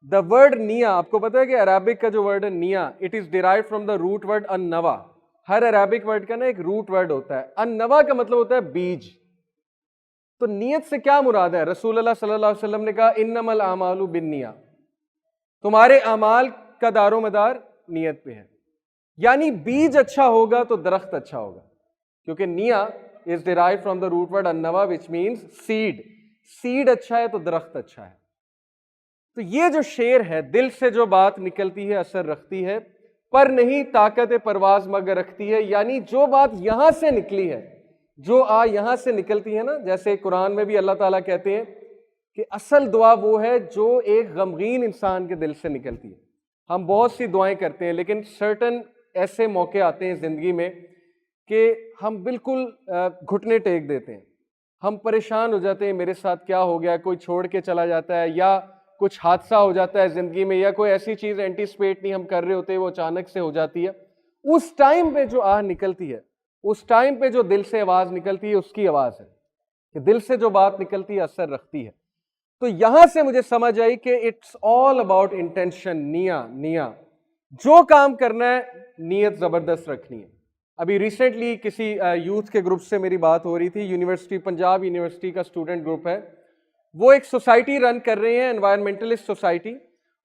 The word نیا، آپ کو پتا ہے کہ عربک کا جو ورڈ ہے نیا، it is derived from the root word in نوا. ہر عربک ورڈ کا نا ایک روٹ ورڈ ہوتا ہے. ان نوا کا مطلب ہوتا ہے بیج. تو نیت سے کیا مراد ہے؟ رسول اللہ صلی اللہ علیہ وسلم نے کہا انما الاعمال بالنیہ، تمہارے اعمال کا دار و مدار نیت پہ ہے. یعنی بیج اچھا ہوگا تو درخت اچھا ہوگا، کیونکہ نیا is derived from the root word انوا وچ مینس سیڈ. سیڈ اچھا ہے تو درخت اچھا ہے. تو یہ جو شعر ہے، دل سے جو بات نکلتی ہے اثر رکھتی ہے، پر نہیں طاقت پرواز مگر رکھتی ہے. یعنی جو بات یہاں سے نکلی ہے، جو یہاں سے نکلتی ہے نا، جیسے قرآن میں بھی اللہ تعالیٰ کہتے ہیں کہ اصل دعا وہ ہے جو ایک غمگین انسان کے دل سے نکلتی ہے. ہم بہت سی دعائیں کرتے ہیں، لیکن سرٹن ایسے موقع آتے ہیں زندگی میں کہ ہم بالکل گھٹنے ٹیک دیتے ہیں، ہم پریشان ہو جاتے ہیں میرے ساتھ کیا ہو گیا، کوئی چھوڑ کے چلا جاتا ہے، یا کچھ حادثہ ہو جاتا ہے زندگی میں، یا کوئی ایسی چیز اینٹیسپیٹ نہیں ہم کر رہے ہوتے، وہ اچانک سے ہو جاتی ہے. اس ٹائم پہ جو نکلتی ہے، اس ٹائم پہ جو دل سے آواز نکلتی ہے، اس کی آواز ہے کہ دل سے جو بات نکلتی ہے اثر رکھتی ہے. تو یہاں سے مجھے سمجھ آئی کہ اٹس آل اباؤٹ انٹینشن. نیا جو کام کرنا ہے نیت زبردست رکھنی ہے. ابھی ریسنٹلی کسی یوتھ کے گروپ سے میری بات ہو رہی تھی، یونیورسٹی پنجاب یونیورسٹی کا اسٹوڈنٹ گروپ ہے، وہ ایک سوسائٹی رن کر رہے ہیں، انوائرمنٹلسٹ سوسائٹی،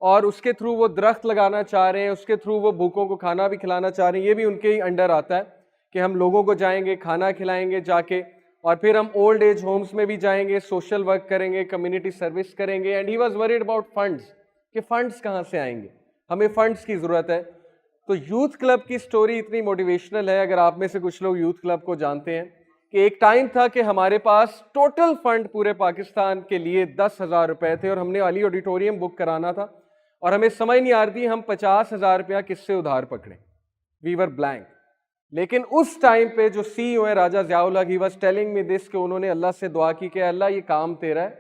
اور اس کے تھرو وہ درخت لگانا چاہ رہے ہیں، اس کے تھرو وہ بھوکوں کو کھانا بھی کھلانا چاہ رہے ہیں. یہ بھی ان کے ہی انڈر آتا ہے کہ ہم لوگوں کو جائیں گے، کھانا کھلائیں گے جا کے، اور پھر ہم اولڈ ایج ہومز میں بھی جائیں گے، سوشل ورک کریں گے، کمیونٹی سروس کریں گے. And he was word about funds, کہ فنڈز کہاں سے آئیں گے، ہمیں فنڈز کی ضرورت ہے. تو یوتھ کلب کی سٹوری اتنی موٹیویشنل ہے. اگر آپ میں سے کچھ لوگ یوتھ کلب کو جانتے ہیں کہ ایک ٹائم تھا کہ ہمارے پاس ٹوٹل فنڈ پورے پاکستان کے لیے 10,000 روپے تھے، اور ہم نے علی آڈیٹوریم بک کرانا تھا، اور ہمیں سمجھ نہیں آ رہی تھی ہم 50,000 روپیہ کس سے ادھار پکڑیں. وی ور بلینک. لیکن اس ٹائم پہ جو سی او ہے راجہ ضیاء الحق، ہی واز ٹیلنگ می دس، کہ انہوں نے اللہ سے دعا کی کہ اللہ یہ کام تیرا ہے،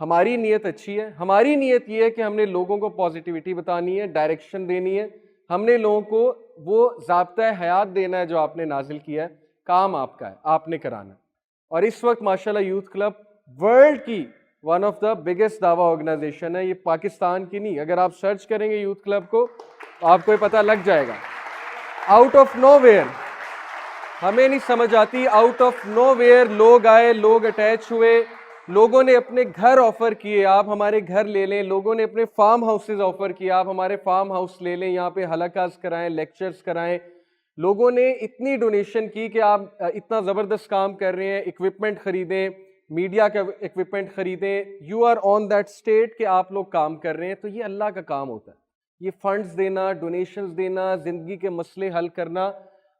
ہماری نیت اچھی ہے، ہماری نیت یہ ہے کہ ہم نے لوگوں کو پازیٹیوٹی بتانی ہے، ڈائریکشن دینی ہے، ہم نے لوگوں کو وہ ضابطۂ حیات دینا ہے جو آپ نے نازل کیا ہے، کام آپ کا ہے، آپ نے کرانا ہے. اور اس وقت ماشاءاللہ یوتھ کلب ورلڈ کی ون آف دا بگیسٹ دعویٰ آرگنائزیشن ہے. یہ پاکستان کی نہیں، اگر آپ سرچ کریں گے یوتھ کلب کو تو آپ کو یہ پتہ لگ جائے گا. آؤٹ آف نو ویئر، ہمیں نہیں سمجھ آتی، آؤٹ آف نو ویئر لوگ آئے، لوگ اٹیچ ہوئے، لوگوں نے اپنے گھر آفر کیے، آپ ہمارے گھر لے لیں، لوگوں نے اپنے فارم ہاؤسز آفر کیے، آپ ہمارے فارم ہاؤس لے لیں، یہاں پہ حلقاز کرائیں، لیکچرز کرائیں. لوگوں نے اتنی ڈونیشن کی کہ آپ اتنا زبردست کام کر رہے ہیں، اکوپمنٹ خریدیں، میڈیا کا اکوپمنٹ خریدیں، you are on that state کہ آپ لوگ کام کر رہے ہیں. تو یہ اللہ کا کام ہوتا ہے، یہ فنڈز دینا، ڈونیشنز دینا، زندگی کے مسئلے حل کرنا.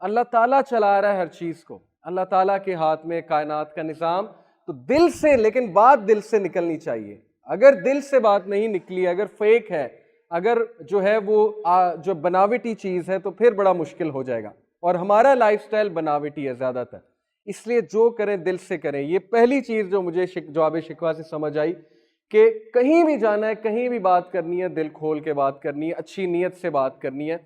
اللہ تعالیٰ چلا رہا ہے ہر چیز کو، اللہ تعالیٰ کے ہاتھ میں کائنات کا نظام. تو دل سے، لیکن بات دل سے نکلنی چاہیے. اگر دل سے بات نہیں نکلی، اگر فیک ہے، اگر جو ہے وہ جو بناوٹی چیز ہے، تو پھر بڑا مشکل ہو جائے گا. اور ہمارا لائف سٹائل بناوٹی ہے زیادہ تر، اس لیے جو کریں دل سے کریں. یہ پہلی چیز جو مجھے جواب شکوہ سے سمجھ آئی کہ کہیں بھی جانا ہے، کہیں بھی بات کرنی ہے، دل کھول کے بات کرنی ہے، اچھی نیت سے بات کرنی ہے.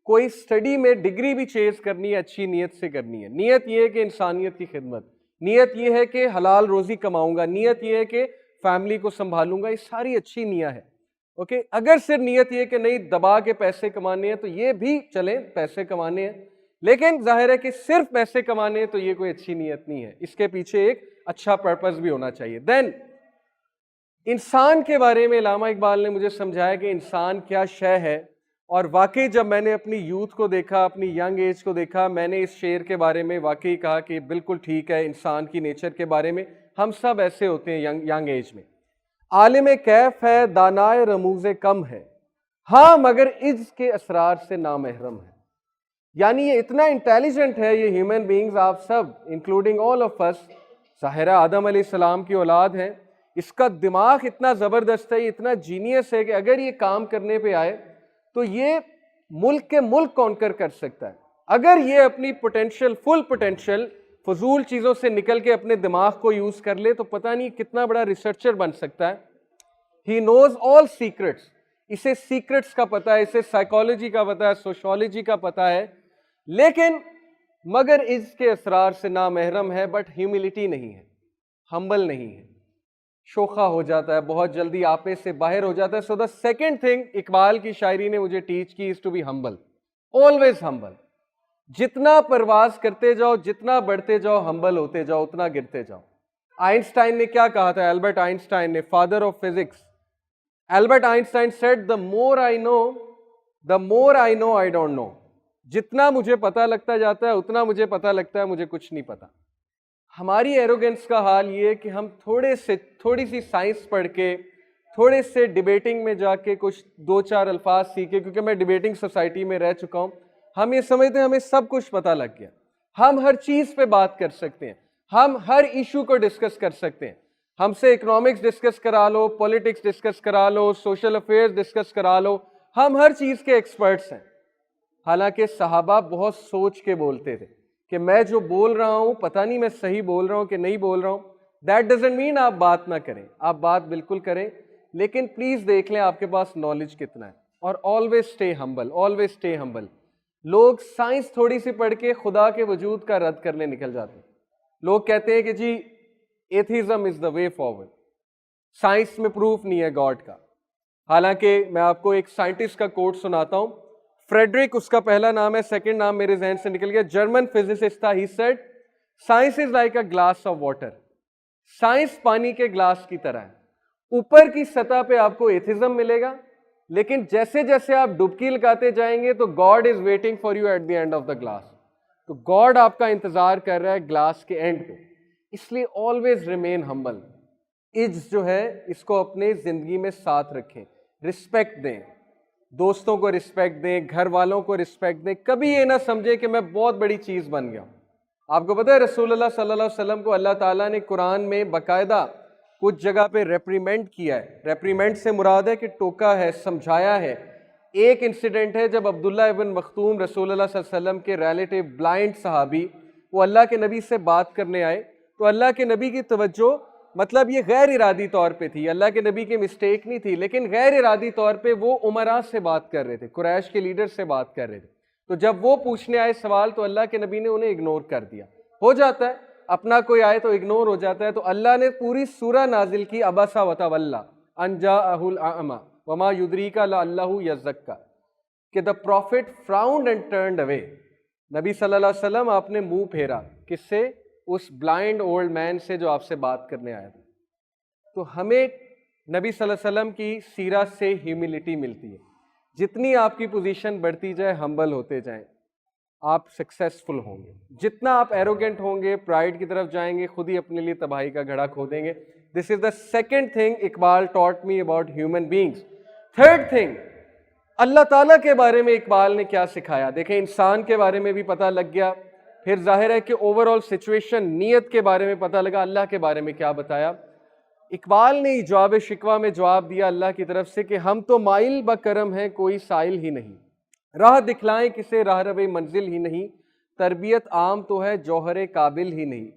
کوئی سٹڈی میں ڈگری بھی چیز کرنی ہے، اچھی نیت سے کرنی ہے. نیت یہ ہے کہ انسانیت کی خدمت، نیت یہ ہے کہ حلال روزی کماؤں گا، نیت یہ ہے کہ فیملی کو سنبھالوں گا. یہ ساری اچھی نیت ہے. اوکے، اگر صرف نیت یہ کہ نہیں دبا کے پیسے کمانے ہیں تو یہ بھی چلیں، پیسے کمانے ہیں، لیکن ظاہر ہے کہ صرف پیسے کمانے ہیں تو یہ کوئی اچھی نیت نہیں ہے. اس کے پیچھے ایک اچھا پرپس بھی ہونا چاہیے. دین انسان کے بارے میں علامہ اقبال نے مجھے سمجھایا کہ انسان کیا شے ہے. اور واقعی جب میں نے اپنی یوتھ کو دیکھا، اپنی ینگ ایج کو دیکھا، میں نے اس شعر کے بارے میں واقعی کہا کہ بالکل ٹھیک ہے. انسان کی نیچر کے بارے میں ہم سب ایسے ہوتے ہیں ینگ ایج میں. عالم کیف ہے، دانائے رموز کم ہے، ہاں مگر عجز کے اسرار سے نامحرم ہے. یعنی یہ اتنا انٹیلیجنٹ ہے، یہ ہیومن بینگز، آپ سب انکلوڈنگ آل آف اس، ظاہرہ آدم علیہ السلام کی اولاد ہیں. اس کا دماغ اتنا زبردست ہے، اتنا جینیس ہے کہ اگر یہ کام کرنے پہ آئے تو یہ ملک کے ملک کانکر کر سکتا ہے. اگر یہ اپنی پوٹینشل، فل پوٹینشل، فضول چیزوں سے نکل کے اپنے دماغ کو یوز کر لے تو پتہ نہیں کتنا بڑا ریسرچر بن سکتا ہے. ہی نوز آل سیکرٹس، اسے سیکرٹس کا پتہ ہے، اسے سائیکالوجی کا پتہ ہے، سوشالوجی کا پتہ ہے، لیکن مگر اس کے اسرار سے نامحرم ہے. بٹ ہیوملٹی نہیں ہے، ہمبل نہیں ہے. شوخا ہو جاتا ہے, بہت جلدی آپے سے باہر ہو جاتا ہے. سو دا سیکنڈ تھنگ اقبال کی شاعری نے مجھے ٹیچ کی از ٹو بی ہمبل, آلویز ہمبل. جتنا پرواز کرتے جاؤ, جتنا بڑھتے جاؤ, ہمبل ہوتے جاؤ, اتنا گرتے جاؤ. آئنسٹائن نے کیا کہا تھا, البرٹ آئنسٹائن نے, father of physics. Albert Einstein said the more I know I don't know. جتنا مجھے پتا لگتا جاتا ہے اتنا مجھے پتا لگتا ہے مجھے کچھ نہیں پتا. ہماری ایروگنس کا حال یہ ہے کہ ہم تھوڑی سی سائنس پڑھ کے, تھوڑے سے ڈیبیٹنگ میں جا کے کچھ 2-4 الفاظ سیکھے, کیونکہ میں ڈیبیٹنگ سوسائٹی میں رہ چکا ہوں, ہم یہ سمجھتے ہیں ہمیں سب کچھ پتا لگ گیا, ہم ہر چیز پہ بات کر سکتے ہیں, ہم ہر ایشو کو ڈسکس کر سکتے ہیں. ہم سے اکنامکس ڈسکس کرا لو, پولیٹکس ڈسکس کرا لو, سوشل افیئرز ڈسکس کرا لو, ہم ہر چیز کے ایکسپرٹس ہیں. حالانکہ صحابہ بہت سوچ کے بولتے تھے کہ میں جو بول رہا ہوں پتہ نہیں میں صحیح بول رہا ہوں کہ نہیں بول رہا ہوں. دیٹ ڈزنٹ مین آپ بات نہ کریں, آپ بات بالکل کریں, لیکن پلیز دیکھ لیں آپ کے پاس نالج کتنا ہے. اور آلویز اسٹے ہمبل, آلویز اسٹے ہمبل. لوگ سائنس تھوڑی سی پڑھ کے خدا کے وجود کا رد کرنے نکل جاتے ہیں. لوگ کہتے ہیں کہ جی ایتھیزم از دا وے فارورڈ, سائنس میں پروف نہیں ہے گاڈ کا. حالانکہ میں آپ کو ایک سائنٹسٹ کا کوٹ سناتا ہوں, فریڈرک اس کا پہلا نام ہے, سیکنڈ نام میرے ذہن سے نکل گیا, جرمن فزسسٹ تھا. He said science is like a glass of water. Science پانی کے گلاس کی طرح ہے, اوپر کی سطح پہ آپ کو ایتھیزم ملے گا, لیکن جیسے جیسے آپ ڈبکی لگاتے جائیں گے تو God is waiting for you at the end of the glass. تو گاڈ آپ کا انتظار کر رہا ہے گلاس کے اینڈ پہ. اس لیے آلویز ریمین ہمبل. عجز جو ہے اس کو اپنے زندگی میں ساتھ رکھیں, رسپیکٹ دیں, دوستوں کو رسپیکٹ دیں, گھر والوں کو رسپیکٹ دیں. کبھی یہ نہ سمجھیں کہ میں بہت بڑی چیز بن گیا. آپ کو پتہ ہے رسول اللہ صلی اللہ علیہ وسلم کو اللہ تعالیٰ نے قرآن میں باقاعدہ کچھ جگہ پہ ریپریمنٹ کیا ہے. ریپریمنٹ سے مراد ہے کہ ٹوکا ہے, سمجھایا ہے. ایک انسیڈنٹ ہے جب عبداللہ ابن مختوم رسول اللہ صلی اللہ علیہ وسلم کے ریلیٹیو بلائنڈ صحابی وہ اللہ کے نبی سے بات کرنے آئے, تو اللہ کے نبی کی توجہ, مطلب یہ غیر ارادی طور پہ تھی, اللہ کے نبی کی مسٹیک نہیں تھی, لیکن غیر ارادی طور پہ وہ عمراء سے بات کر رہے تھے, قریش کے لیڈر سے بات کر رہے تھے. تو جب وہ پوچھنے آئے سوال تو اللہ کے نبی نے انہیں اگنور کر دیا. ہو جاتا ہے اپنا کوئی آئے تو اگنور ہو جاتا ہے. تو اللہ نے پوری سورہ نازل کی, عبس وتولی ان جاءہ الاعمی وما یدریک لعلہ یزکی, کہ the prophet frowned and turned away. نبی صلی اللہ علیہ وسلم آپ نے منہ پھیرا, کس سے؟ اس بلائنڈ اولڈ مین سے جو آپ سے بات کرنے آیا تھا. تو ہمیں نبی صلی اللہ علیہ وسلم کی سیرت سے ہیوملٹی ملتی ہے. جتنی آپ کی پوزیشن بڑھتی جائے, ہمبل ہوتے جائیں, آپ سکسیسفل ہوں گے. جتنا آپ ایروگنٹ ہوں گے, پرائڈ کی طرف جائیں گے, خود ہی اپنے لیے تباہی کا گھڑا کھودیں گے. This is the second thing Iqbal taught me about human beings. Third thing, Allah تعالیٰ کے بارے میں اقبال نے کیا سکھایا. دیکھیں انسان کے بارے میں بھی پتہ لگ گیا, پھر ظاہر ہے کہ اوور آل سچویشن, نیت کے بارے میں پتہ لگا, اللہ کے بارے میں کیا بتایا. اقبال نے جواب شکوہ میں جواب دیا اللہ کی طرف سے کہ ہم تو مائل بکرم ہیں کوئی سائل ہی نہیں, راہ دکھلائیں کسے راہ رو منزل ہی نہیں, تربیت عام تو ہے جوہر قابل ہی نہیں,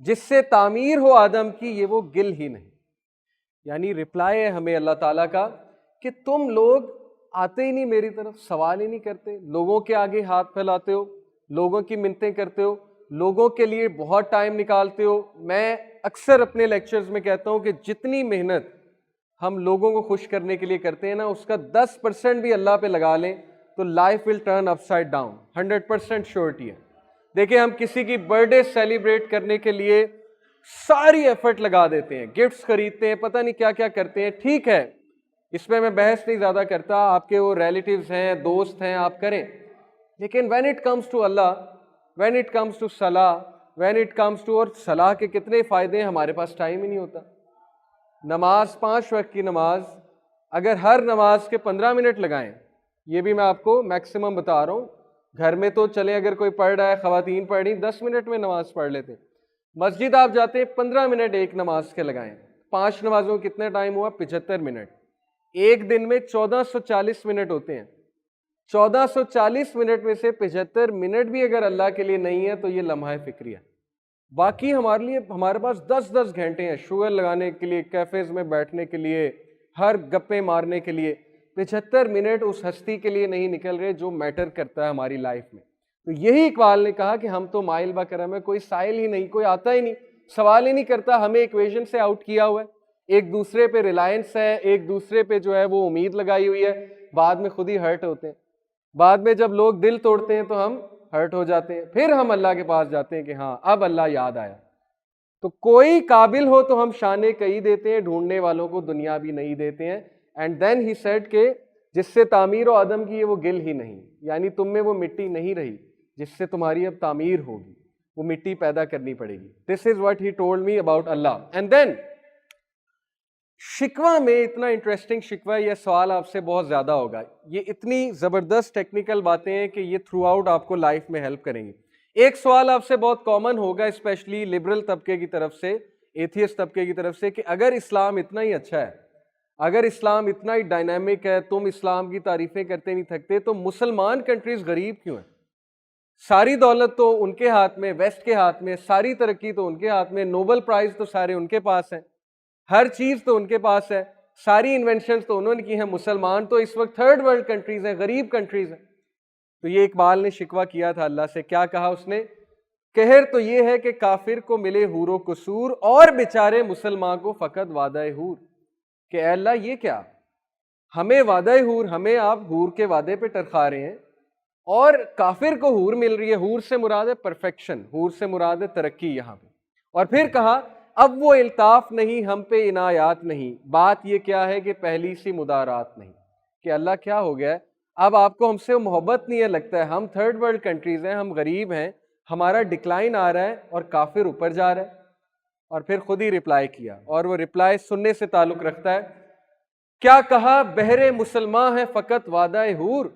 جس سے تعمیر ہو آدم کی یہ وہ گل ہی نہیں. یعنی رپلائی ہے ہمیں اللہ تعالیٰ کا کہ تم لوگ آتے ہی نہیں میری طرف, سوال ہی نہیں کرتے, لوگوں کے آگے ہاتھ پھیلاتے ہو, لوگوں کی منتیں کرتے ہو, لوگوں کے لیے بہت ٹائم نکالتے ہو. میں اکثر اپنے لیکچرز میں کہتا ہوں کہ جتنی محنت ہم لوگوں کو خوش کرنے کے لیے کرتے ہیں نا, اس کا 10% بھی اللہ پہ لگا لیں تو life will turn up side down. 100% surety ہے. دیکھیں ہم کسی کی برتھ ڈے سیلیبریٹ کرنے کے لیے ساری ایفرٹ لگا دیتے ہیں, گفٹس خریدتے ہیں, پتہ نہیں کیا کیا کرتے ہیں. ٹھیک ہے, اس پہ میں بحث نہیں زیادہ کرتا, آپ کے وہ ریلیٹیوز ہیں, دوست ہیں, آپ کریں. لیکن when it comes to Allah, when it comes to صلاح, when it comes to, اور صلاح کے کتنے فائدے ہیں, ہمارے پاس ٹائم ہی نہیں ہوتا. نماز 5 وقت کی نماز, اگر ہر نماز کے 15 منٹ لگائیں, یہ بھی میں آپ کو میکسیمم بتا رہا ہوں. گھر میں تو چلیں اگر کوئی پڑھ رہا ہے, خواتین پڑھ رہی, 10 منٹ میں نماز پڑھ لیتے. مسجد آپ جاتے ہیں 15 منٹ ایک نماز کے لگائیں, 5 نمازوں کتنے ٹائم ہوا, 75 منٹ. ایک دن میں 1440 منٹ ہوتے ہیں. 1440 منٹ میں سے 75 منٹ بھی اگر اللہ کے لیے نہیں ہے تو یہ لمحہ فکری ہے. باقی ہمارے لیے, ہمارے پاس 10 گھنٹے ہیں شوگر لگانے کے لیے, کیفیز میں بیٹھنے کے لیے, ہر گپے مارنے کے لیے. 75 منٹ اس ہستی کے لیے نہیں نکل رہے جو میٹر کرتا ہے ہماری لائف میں. تو یہی اقبال نے کہا کہ ہم تو مائل بکرم ہے, کوئی سائل ہی نہیں, کوئی آتا ہی نہیں, سوال ہی نہیں کرتا, ہمیں ایکویشن سے آؤٹ کیا ہوا ہے. ایک دوسرے پہ ریلائنس ہے, ایک دوسرے پہ جو ہے وہ امید لگائی ہوئی ہے, بعد میں خود ہی ہرٹ ہوتے ہیں. بعد میں جب لوگ دل توڑتے ہیں تو ہم ہرٹ ہو جاتے ہیں, پھر ہم اللہ کے پاس جاتے ہیں کہ ہاں اب اللہ یاد آیا. تو کوئی قابل ہو تو ہم شانے کئی دیتے ہیں, ڈھونڈنے والوں کو دنیا بھی نہیں دیتے ہیں. اینڈ دین ہی سیڈ کہ جس سے تعمیر و عدم کی ہے وہ گل ہی نہیں, یعنی تم میں وہ مٹی نہیں رہی جس سے تمہاری اب تعمیر ہوگی, وہ مٹی پیدا کرنی پڑے گی. This is what he told me about Allah. And then Shikwa میں اتنا انٹرسٹنگ شکوہ, یہ سوال آپ سے بہت زیادہ ہوگا, یہ اتنی زبردست ٹیکنیکل باتیں ہیں کہ یہ تھرو آؤٹ آپ کو لائف میں ہیلپ کریں گی. ایک سوال آپ سے بہت کامن ہوگا اسپیشلی لبرل طبقے کی طرف سے, ایتھیسٹ طبقے کی طرف سے, کہ اگر اسلام اتنا ہی اچھا ہے, اگر اسلام اتنا ہی ڈائنامک ہے, تم اسلام کی تعریفیں کرتے نہیں تھکتے, تو مسلمان کنٹریز غریب کیوں ہیں؟ ساری دولت تو ان کے ہاتھ میں, ویسٹ کے ہاتھ میں, ساری ترقی تو ان کے ہاتھ میں, نوبل پرائز تو سارے ان کے پاس ہیں, ہر چیز تو ان کے پاس ہے, ساری انوینشنز تو انہوں نے کی ہیں. مسلمان تو اس وقت تھرڈ ورلڈ کنٹریز ہیں, غریب کنٹریز ہیں. تو یہ اقبال نے شکوہ کیا تھا اللہ سے. کیا کہا اس نے؟ قہر تو یہ ہے کہ کافر کو ملے حور و قصور, اور بیچارے مسلمان کو فقط وعدہ حور. کہ اے اللہ یہ کیا, ہمیں وعدہ حور, ہمیں آپ حور کے وعدے پہ ٹرخا رہے ہیں, اور کافر کو حور مل رہی ہے. حور سے مراد ہے پرفیکشن, حور سے مراد ہے ترقی یہاں پہ. اور پھر کہا اب وہ الطاف نہیں, ہم پہ عنایات نہیں, بات یہ کیا ہے کہ پہلی سی مدارات نہیں. کہ اللہ کیا ہو گیا ہے, اب آپ کو ہم سے محبت نہیں ہے, لگتا ہے ہم تھرڈ ورلڈ کنٹریز ہیں, ہم غریب ہیں, ہمارا ڈکلائن آ رہا ہے اور کافر اوپر جا رہا ہے. اور پھر خود ہی رپلائی کیا, اور وہ رپلائی سننے سے تعلق رکھتا ہے. کیا کہا بہرے مسلمان ہے فقط وعدہ حور,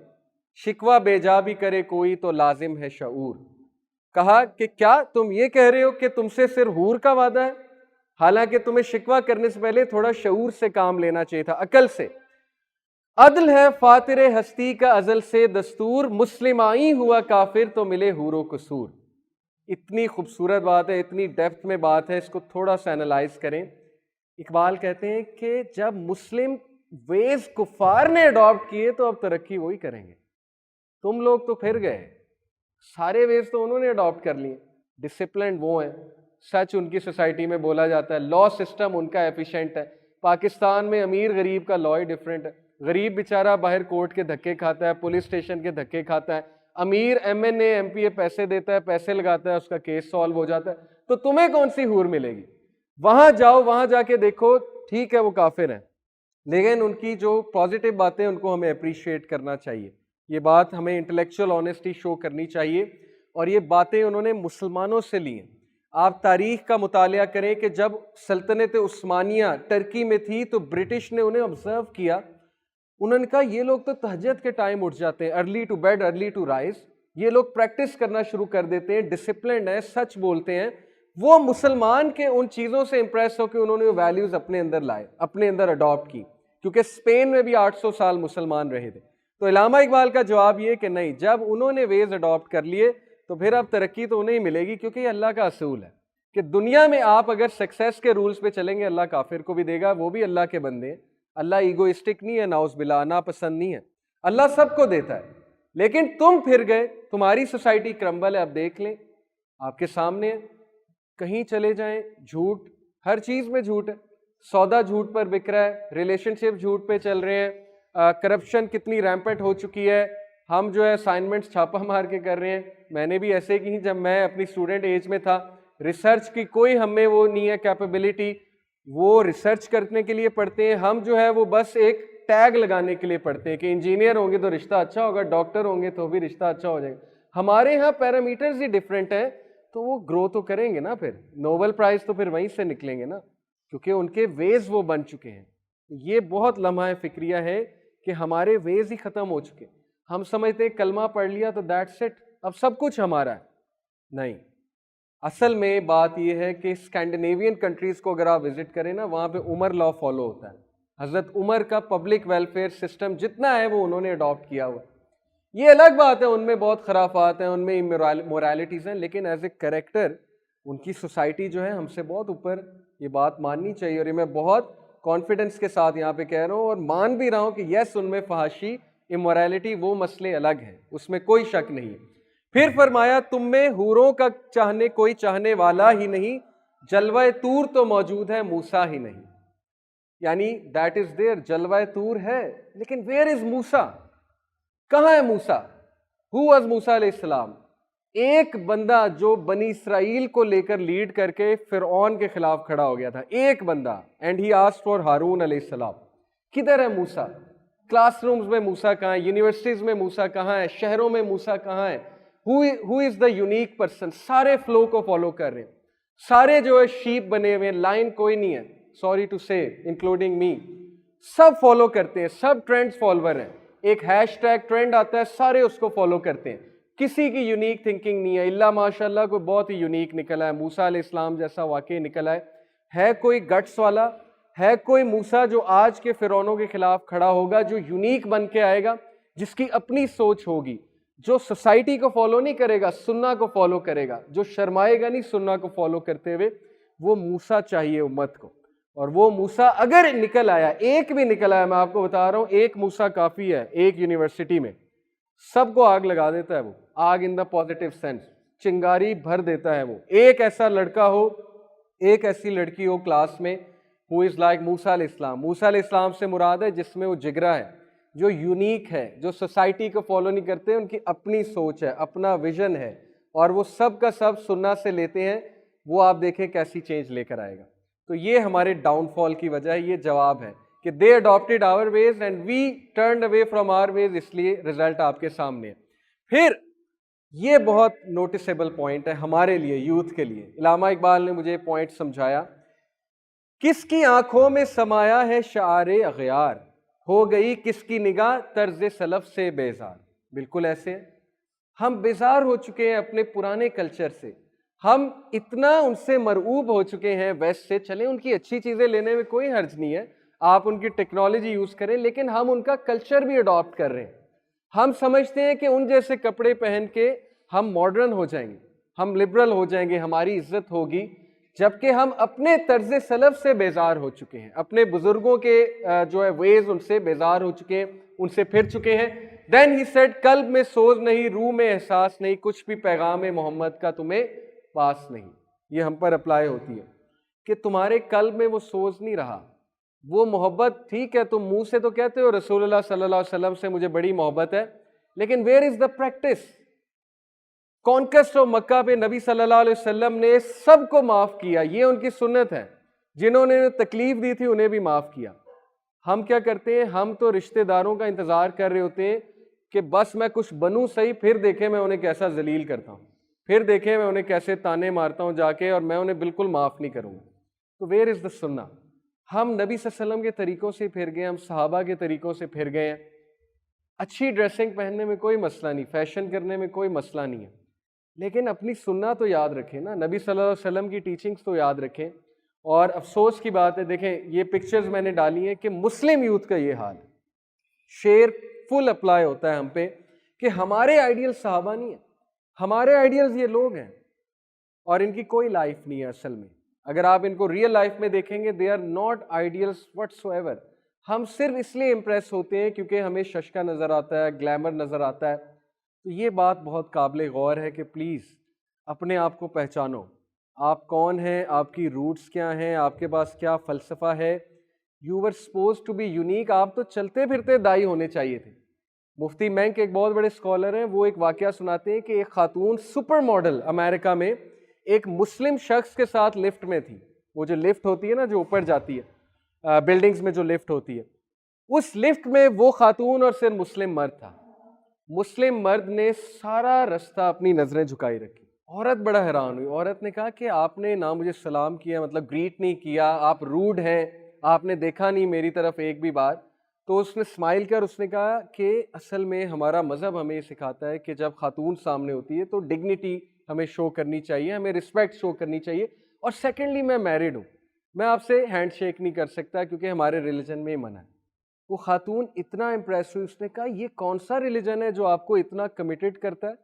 شکوہ بے جا بھی کرے کوئی تو لازم ہے شعور. کہا کہ کیا تم یہ کہہ رہے ہو کہ تم سے صرف حور کا وعدہ ہے, حالانکہ تمہیں شکوہ کرنے سے پہلے تھوڑا شعور سے کام لینا چاہیے تھا, عقل سے. عدل ہے فاتر ہستی کا ازل سے دستور, مسلمائی ہوا کافر تو ملے حور و قصور. اتنی خوبصورت بات ہے, اتنی ڈیپتھ میں بات ہے, اس کو تھوڑا سا انالائز کریں. اقبال کہتے ہیں کہ جب مسلم ویز کفار نے اڈاپٹ کیے تو اب ترقی وہی کریں گے. تم لوگ تو پھر گئے, سارے ویز تو انہوں نے اڈاپٹ کر لیے, ڈسپلنڈ وہ ہیں, سچ ان کی سوسائٹی میں بولا جاتا ہے, لا سسٹم ان کا ایفیشینٹ ہے. پاکستان میں امیر غریب کا لا ہی ڈفرینٹ ہے. غریب بیچارہ باہر کورٹ کے دھکے کھاتا ہے, پولیس اسٹیشن کے دھکے کھاتا ہے, امیر M N A M P A پیسے دیتا ہے, پیسے لگاتا ہے, اس کا کیس سالو ہو جاتا ہے. تو تمہیں کون سی حور ملے گی؟ وہاں جاؤ, وہاں جا کے دیکھو, ٹھیک ہے وہ کافر ہیں, لیکن ان کی جو پازیٹیو باتیں ان کو ہمیں اپریشیٹ کرنا چاہیے. یہ بات ہمیں انٹلیکچوئل آنیسٹی شو کرنی چاہیے, اور یہ باتیں انہوں نے مسلمانوں سے لی ہیں. آپ تاریخ کا مطالعہ کریں کہ جب سلطنت عثمانیہ ٹرکی میں تھی تو برٹش نے انہیں آبزرو کیا, انہوں نے کہا یہ لوگ تو تہجد کے ٹائم اٹھ جاتے ہیں, early to bed early to rise, یہ لوگ پریکٹس کرنا شروع کر دیتے ہیں, ڈسپلنڈ ہیں, سچ بولتے ہیں. وہ مسلمان کے ان چیزوں سے امپریس ہو کہ انہوں نے وہ ویلیوز اپنے اندر لائے, اپنے اندر اڈاپٹ کی, کیونکہ اسپین میں بھی 800 سال مسلمان رہے تھے. تو علامہ اقبال کا جواب یہ کہ نہیں, جب انہوں نے ویز اڈاپٹ کر لیے تو پھر اب ترقی تو انہیں ہی ملے گی, کیونکہ یہ اللہ کا اصول ہے کہ دنیا میں آپ اگر سکسیس کے رولز پہ چلیں گے, اللہ کافر کو بھی دے گا, وہ بھی اللہ کے بندے ہیں. اللہ ایگوئسٹک نہیں ہے, ناؤز باللہ, ناپسند نہیں ہے, اللہ سب کو دیتا ہے. لیکن تم پھر گئے, تمہاری سوسائٹی کرمبل ہے, اب دیکھ لیں آپ کے سامنے ہے. کہیں چلے جائیں جھوٹ, ہر چیز میں جھوٹ ہے, سودا جھوٹ پر بک رہا ہے, ریلیشن شپ جھوٹ پہ چل رہے ہیں, کرپشن کتنی ریمپٹ ہو چکی ہے. ہم جو ہے اسائنمنٹس چھاپا مار کے کر رہے ہیں, میں نے بھی ایسے کی جب میں اپنی اسٹوڈنٹ ایج میں تھا. ریسرچ کی کوئی ہمیں وہ نہیں ہے کیپیبلٹی, وہ ریسرچ کرنے کے لیے پڑھتے ہیں, ہم جو ہے وہ بس ایک ٹیگ لگانے کے لیے پڑھتے ہیں کہ انجینئر ہوں گے تو رشتہ اچھا ہوگا, ڈاکٹر ہوں گے تو بھی رشتہ اچھا ہو جائے گا. ہمارے ہاں پیرامیٹرز ہی ڈفرینٹ ہیں, تو وہ گرو تو کریں گے نا, پھر نوبل پرائز تو پھر وہیں سے نکلیں گے نا, کیونکہ ان کے ویز وہ بن چکے ہیں. یہ بہت لمحہ فکریہ ہے کہ ہمارے ویز ہی ختم ہو چکے. ہم سمجھتے ہیں کلمہ پڑھ لیا تو دیٹس اٹ, اب سب کچھ ہمارا ہے. نہیں, اصل میں بات یہ ہے کہ اسکینڈینیوین کنٹریز کو اگر آپ وزٹ کریں نا, وہاں پہ عمر لا فالو ہوتا ہے. حضرت عمر کا پبلک ویلفیئر سسٹم جتنا ہے وہ انہوں نے اڈاپٹ کیا ہوا. یہ الگ بات ہے, ان میں بہت خرافات ہیں, ان میں مورالٹیز ہیں, لیکن ایز اے کریکٹر ان کی سوسائٹی جو ہے ہم سے بہت اوپر. یہ بات ماننی چاہیے, اور یہ میں بہت کانفیڈنس کے ساتھ یہاں پہ کہہ رہا ہوں, اور مان بھی رہا ہوں کہ یس ان میں فحاشی, امورالٹی, وہ مسئلے الگ ہیں, اس میں کوئی شک نہیں ہے. پھر فرمایا تم میں حوروں کا چاہنے کوئی چاہنے والا ہی نہیں, جلوہ طور تو موجود ہے موسیٰ ہی نہیں. یعنی دیٹ از دیئر، جلوہ طور ہے، لیکن ویئر از موسیٰ؟ کہاں ہے موسیٰ؟ ہو واز موسیٰ علیہ السلام؟ ایک بندہ جو بنی اسرائیل کو لے کر لیڈ کر کے فرعون کے خلاف کھڑا ہو گیا تھا، ایک بندہ، and he asked for Haroon علیہ السلام. کدھر ہے موسیٰ؟ کلاس رومز میں موسیٰ کہاں ہے؟ یونیورسٹیز میں موسیٰ کہاں ہے؟ شہروں میں موسیٰ کہاں ہے؟ ہو از دا یونیک پرسن؟ سارے فلو کو فالو کر رہے ہیں، سارے جو ہے شیپ بنے ہوئے ہیں، لائن کوئی نہیں ہے، سوری ٹو سے انکلوڈنگ می، سب فالو کرتے ہیں، سب ٹرینڈز فالوور ہیں. ایک ہیش ٹیگ ٹرینڈ آتا ہے، سارے اس کو فالو کرتے ہیں، کسی کی یونیک تھنکنگ نہیں ہے. اللہ ماشاء اللہ کوئی بہت ہی یونیک نکلا ہے، موسیٰ علیہ السلام جیسا واقعی نکلا ہے کوئی گٹس والا، ہے کوئی موسیٰ جو آج کے فرعونوں کے خلاف کھڑا ہوگا، جو یونیک بن کے آئے گا، جس کی اپنی سوچ ہوگی، جو سوسائٹی کو فالو نہیں کرے گا، سنہ کو فالو کرے گا، جو شرمائے گا نہیں سنہ کو فالو کرتے ہوئے. وہ موسیٰ چاہیے امت کو. اور وہ موسیٰ اگر نکل آیا، ایک بھی نکل آیا، میں آپ کو بتا رہا ہوں، ایک موسیٰ کافی ہے. ایک یونیورسٹی میں سب کو آگ لگا دیتا ہے، وہ آگ ان دا پازیٹیو سینس، چنگاری بھر دیتا ہے. وہ ایک ایسا لڑکا ہو، ایک ایسی لڑکی ہو کلاس میں who is like موسیٰ علیہ السلام. موسیٰ علیہ السلام سے مراد ہے جس میں وہ جگرا ہے، جو یونیک ہے، جو سوسائٹی کو فالو نہیں کرتے، ان کی اپنی سوچ ہے، اپنا ویژن ہے، اور وہ سب کا سب سنہ سے لیتے ہیں. وہ آپ دیکھیں کیسی چینج لے کر آئے گا. تو یہ ہمارے ڈاؤن فال کی وجہ ہے، یہ جواب ہے کہ they adopted our ways and we turned away from our ways. اس لیے رزلٹ آپ کے سامنے ہے. پھر یہ بہت نوٹسیبل پوائنٹ ہے ہمارے لیے، یوتھ کے لیے. علامہ اقبال نے مجھے پوائنٹ سمجھایا، کس کی آنکھوں میں سمایا ہے شعار اغیار، ہو گئی کس کی نگاہ طرز سلف سے بیزار. بالکل ایسے ہم بیزار ہو چکے ہیں اپنے پرانے کلچر سے، ہم اتنا ان سے مرعوب ہو چکے ہیں ویسٹ سے. چلیں ان کی اچھی چیزیں لینے میں کوئی حرج نہیں ہے، آپ ان کی ٹیکنالوجی یوز کریں، لیکن ہم ان کا کلچر بھی اڈاپٹ کر رہے ہیں. ہم سمجھتے ہیں کہ ان جیسے کپڑے پہن کے ہم ماڈرن ہو جائیں گے، ہم لبرل ہو جائیں گے، ہماری عزت ہوگی، جبکہ ہم اپنے طرز سلف سے بیزار ہو چکے ہیں، اپنے بزرگوں کے جو ہے ویز ان سے بیزار ہو چکے ہیں، ان سے پھر چکے ہیں. دین ہی سیڈ قلب میں سوز نہیں، روح میں احساس نہیں، کچھ بھی پیغام محمد کا تمہیں پاس نہیں. یہ ہم پر اپلائی ہوتی ہے کہ تمہارے قلب میں وہ سوز نہیں رہا، وہ محبت. ٹھیک ہے تم منہ سے تو کہتے ہو رسول اللہ صلی اللہ علیہ وسلم سے مجھے بڑی محبت ہے، لیکن where is the practice? Conquest of Mecca پہ نبی صلی اللہ علیہ وسلم نے سب کو معاف کیا، یہ ان کی سنت ہے. جنہوں نے تکلیف دی تھی انہیں بھی معاف کیا. ہم کیا کرتے ہیں؟ ہم تو رشتہ داروں کا انتظار کر رہے ہوتے ہیں کہ بس میں کچھ بنوں صحیح، پھر دیکھیں میں انہیں کیسا ذلیل کرتا ہوں، پھر دیکھیں میں انہیں کیسے تانے مارتا ہوں جا کے، اور میں انہیں بالکل معاف نہیں کروں گا. تو ویئر از دا سنہ؟ ہم نبی صلی اللہ علیہ وسلم کے طریقوں سے پھر گئے، ہم صحابہ کے طریقوں سے پھر گئے ہیں. اچھی ڈریسنگ پہننے میں کوئی مسئلہ نہیں، فیشن کرنے میں کوئی مسئلہ نہیں ہے، لیکن اپنی سنہ تو یاد رکھیں نا، نبی صلی اللہ علیہ وسلم کی ٹیچنگز تو یاد رکھیں. اور افسوس کی بات ہے، دیکھیں یہ پکچرز میں نے ڈالی ہیں کہ مسلم یوتھ کا یہ حال ہے. شیر فل اپلائی ہوتا ہے ہم پہ کہ ہمارے آئیڈیل صحابہ نہیں ہیں، ہمارے آئیڈیلز یہ لوگ ہیں، اور ان کی کوئی لائف نہیں ہے اصل میں. اگر آپ ان کو ریئل لائف میں دیکھیں گے، they are not ideals whatsoever. ہم صرف اس لیے امپریس ہوتے ہیں کیونکہ ہمیں ششکا نظر آتا ہے، گلیمر نظر آتا ہے. تو یہ بات بہت قابل غور ہے کہ پلیز اپنے آپ کو پہچانو، آپ کون ہیں، آپ کی روٹس کیا ہیں، آپ کے پاس کیا فلسفہ ہے. You were suppose to be unique. آپ تو چلتے پھرتے دائی ہونے چاہیے تھے. مفتی مینک ایک بہت بڑے اسکالر ہیں، وہ ایک واقعہ سناتے ہیں کہ ایک خاتون سپر ماڈل امریکہ میں ایک مسلم شخص کے ساتھ لفٹ میں تھی. وہ جو لفٹ ہوتی ہے نا جو اوپر جاتی ہے بلڈنگز میں، جو لفٹ ہوتی ہے، اس لفٹ میں وہ خاتون اور صرف مسلم مرد تھا. مسلم مرد نے سارا رستہ اپنی نظریں جھکائی رکھی. عورت بڑا حیران ہوئی. عورت نے کہا کہ آپ نے نہ مجھے سلام کیا، مطلب گریٹ نہیں کیا، آپ روڈ ہیں، آپ نے دیکھا نہیں میری طرف ایک بھی بار. تو اس نے اسمائل کر اس نے کہا کہ اصل میں ہمارا مذہب ہمیں یہ سکھاتا ہے کہ جب خاتون سامنے ہوتی ہے تو ڈگنیٹی ہمیں شو کرنی چاہیے، ہمیں رسپیکٹ شو کرنی چاہیے. اور سیکنڈلی میں میرڈ ہوں، میں آپ سے ہینڈ شیک نہیں کر سکتا کیونکہ ہمارے ریلیجن میں منع ہے. وہ خاتون اتنا امپریس ہوئی، اس نے کہا یہ کون سا ریلیجن ہے جو آپ کو اتنا کمیٹڈ کرتا ہے؟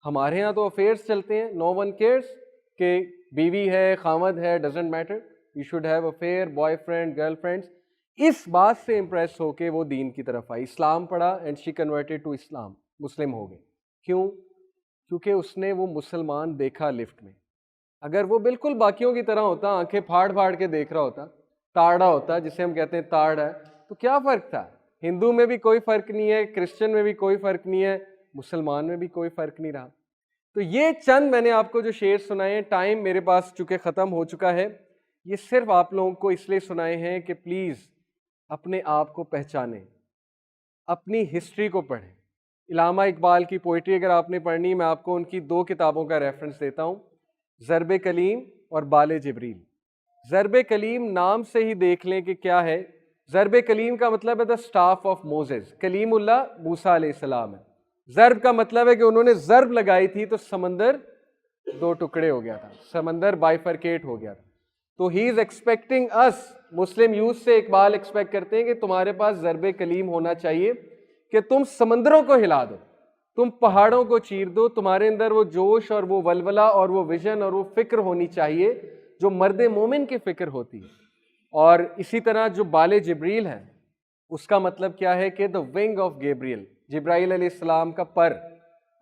ہمارے ہاں تو افیئرس چلتے ہیں، نو ون کیئرس کہ بیوی ہے، خامد ہے، doesn't matter, you should have affair, boyfriend, girlfriends. اس بات سے امپریس ہو کے وہ دین کی طرف آئی، اسلام پڑھا، اینڈ شی کنورٹیڈ ٹو اسلام، مسلم ہو گئی. کیوں؟ کیونکہ اس نے وہ مسلمان دیکھا لفٹ میں. اگر وہ بالکل باقیوں کی طرح ہوتا، آنکھیں پھاڑ پھاڑ کے دیکھ رہا ہوتا، تاڑا ہوتا ہے جسے ہم کہتے ہیں تاڑ ہے. تو کیا فرق تھا؟ ہندو میں بھی کوئی فرق نہیں ہے, کرسچن میں بھی کوئی فرق نہیں ہے, مسلمان میں بھی کوئی فرق نہیں رہا. تو یہ چند میں نے آپ کو جو شعر سنائے ہیں, ٹائم میرے پاس چونکہ ختم ہو چکا ہے, یہ صرف آپ لوگوں کو اس لیے سنائے ہیں کہ پلیز اپنے آپ کو پہچانیں, اپنی ہسٹری کو پڑھیں. علامہ اقبال کی پوئٹری اگر آپ نے پڑھنی, میں آپ کو ان کی 2 کتابوں کا ریفرنس دیتا ہوں, ضرب کلیم اور بال جبریل. ضرب کلیم نام سے ہی دیکھ لیں کہ کیا ہے. ضرب کلیم کا مطلب ہے دا اسٹاف آف موسیز, کلیم اللہ موسیٰ علیہ السلام ہے. ضرب کا مطلب ہے کہ انہوں نے ضرب لگائی تھی تو سمندر 2 ٹکڑے ہو گیا تھا, سمندر بائیفرکیٹ ہو گیا تھا. تو ہی is expecting us, Muslim youth سے اقبال ایکسپیکٹ کرتے ہیں کہ تمہارے پاس ضرب کلیم ہونا چاہیے کہ تم سمندروں کو ہلا دو, تم پہاڑوں کو چیر دو. تمہارے اندر وہ جوش اور وہ ولولہ اور وہ ویژن اور وہ فکر ہونی چاہیے جو مرد مومن کی فکر ہوتی ہے. اور اسی طرح جو بال جبریل ہے, اس کا مطلب کیا ہے کہ دا ونگ آف گیبریل, جبرائیل علیہ السلام کا پر.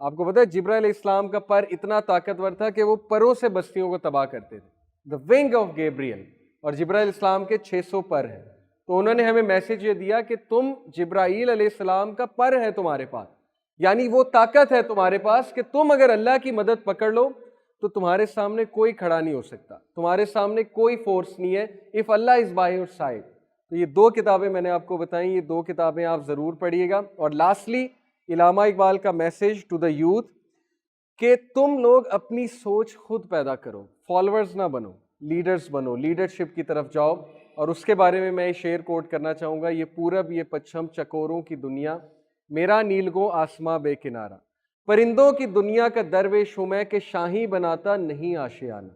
آپ کو پتا ہے جبرائیل علیہ السلام کا پر اتنا طاقتور تھا کہ وہ پروں سے بستیوں کو تباہ کرتے تھے. دا ونگ آف گیبریل, اور جبرائیل علیہ السلام کے 600 پر ہیں. تو انہوں نے ہمیں میسج یہ دیا کہ تم جبرائیل علیہ السلام کا پر ہے تمہارے پاس, یعنی وہ طاقت ہے تمہارے پاس کہ تم اگر اللہ کی مدد پکڑ لو تو تمہارے سامنے کوئی کھڑا نہیں ہو سکتا, تمہارے سامنے کوئی فورس نہیں ہے. If Allah is by your side. تو یہ 2 کتابیں میں نے آپ کو بتائیں, یہ 2 کتابیں آپ ضرور پڑھیے گا. اور لاسٹلی علامہ اقبال کا میسج ٹو دا یوتھ کہ تم لوگ اپنی سوچ خود پیدا کرو, فالوورز نہ بنو, لیڈرز بنو, لیڈرشپ کی طرف جاؤ. اور اس کے بارے میں یہ شعر کوٹ کرنا چاہوں گا, یہ پورب یہ پچھم چکوروں کی دنیا, میرا نیلگوں آسماں بے کنارہ. پرندوں کی دنیا کا درویش ہوں میں کہ شاہی بناتا نہیں آشیانہ.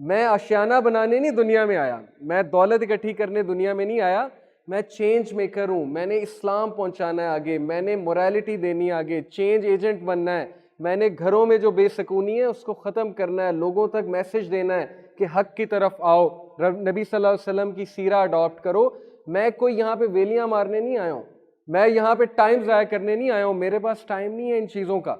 میں آشیانہ بنانے نہیں دنیا میں آیا, میں دولت اکٹھی کرنے دنیا میں نہیں آیا, میں چینج میکر ہوں. میں نے اسلام پہنچانا ہے آگے, میں نے موریلٹی دینی ہے آگے, چینج ایجنٹ بننا ہے. میں نے گھروں میں جو بے سکونی ہے اس کو ختم کرنا ہے, لوگوں تک میسج دینا ہے کہ حق کی طرف آؤ, نبی صلی اللہ علیہ وسلم کی سیرہ اڈاپٹ کرو. میں کوئی یہاں پہ ویلیاں مارنے نہیں آیا ہوں, میں یہاں پہ ٹائم ضائع کرنے نہیں آیا ہوں, میرے پاس ٹائم نہیں ہے ان چیزوں کا.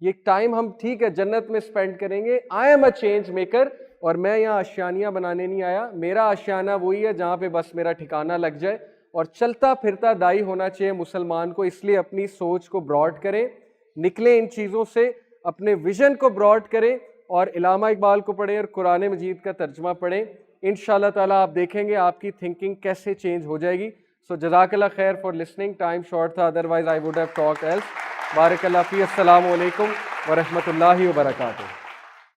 یہ ٹائم ہم ٹھیک ہے جنت میں سپینڈ کریں گے. I am a change maker, اور میں یہاں آشیانیاں بنانے نہیں آیا. میرا آشیانہ وہی ہے جہاں پہ بس میرا ٹھکانہ لگ جائے, اور چلتا پھرتا دائی ہونا چاہیے مسلمان کو. اس لیے اپنی سوچ کو براڈ کریں, نکلیں ان چیزوں سے, اپنے ویژن کو براڈ کریں, اور علامہ اقبال کو پڑھیں اور قرآن مجید کا ترجمہ پڑھیں. انشاءاللہ تعالیٰ آپ دیکھیں گے آپ کی تھنکنگ کیسے چینج ہو جائے گی. سو جزاک اللہ خیر فار لسننگ. ٹائم شارٹ تھا, otherwise I would have talked else. بارک اللہ فی. السلام علیکم ورحمۃ اللہ وبرکاتہ.